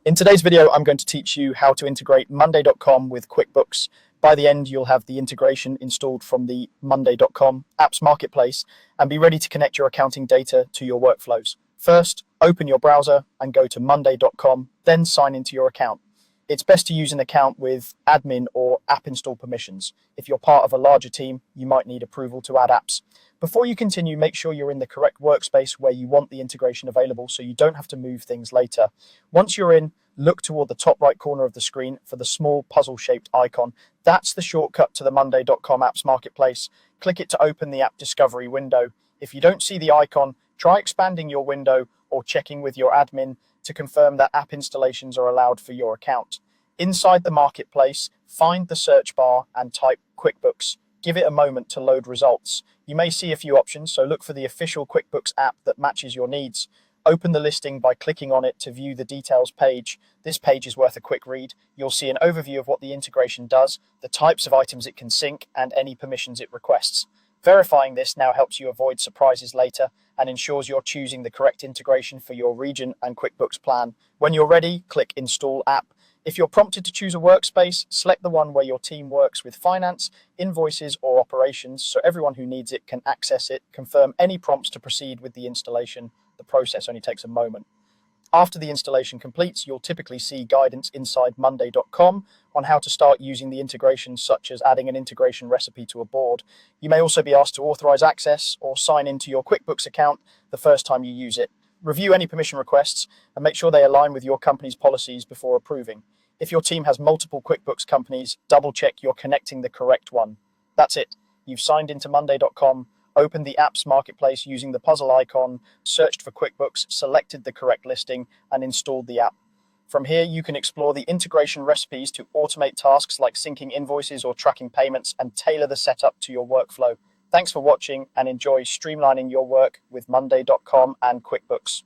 In today's video, I'm going to teach you how to integrate Monday.com with QuickBooks. By the end, you'll have the integration installed from the Monday.com apps marketplace and be ready to connect your accounting data to your workflows. First, open your browser and go to Monday.com, then sign into your account. It's best to use an account with admin or app install permissions. If you're part of a larger team, you might need approval to add apps. Before you continue, make sure you're in the correct workspace where you want the integration available so you don't have to move things later. Once you're in, look toward the top right corner of the screen for the small puzzle-shaped icon. That's the shortcut to the Monday.com apps marketplace. Click it to open the app discovery window. If you don't see the icon, try expanding your window or checking with your admin to confirm that app installations are allowed for your account. Inside the marketplace, find the search bar and type QuickBooks. Give it a moment to load results. You may see a few options, so look for the official QuickBooks app that matches your needs. Open the listing by clicking on it to view the details page. This page is worth a quick read. You'll see an overview of what the integration does, the types of items it can sync, and any permissions it requests. Verifying this now helps you avoid surprises later and ensures you're choosing the correct integration for your region and QuickBooks plan. When you're ready, click Install App. If you're prompted to choose a workspace, select the one where your team works with finance, invoices, or operations so everyone who needs it can access it. Confirm any prompts to proceed with the installation. The process only takes a moment. After the installation completes, you'll typically see guidance inside Monday.com on how to start using the integration, such as adding an integration recipe to a board. You may also be asked to authorize access or sign into your QuickBooks account the first time you use it. Review any permission requests and make sure they align with your company's policies before approving. If your team has multiple QuickBooks companies, double-check you're connecting the correct one. That's it. You've signed into Monday.com, opened the apps marketplace using the puzzle icon, searched for QuickBooks, selected the correct listing, and installed the app. From here, you can explore the integration recipes to automate tasks like syncing invoices or tracking payments and tailor the setup to your workflow. Thanks for watching and enjoy streamlining your work with Monday.com and QuickBooks.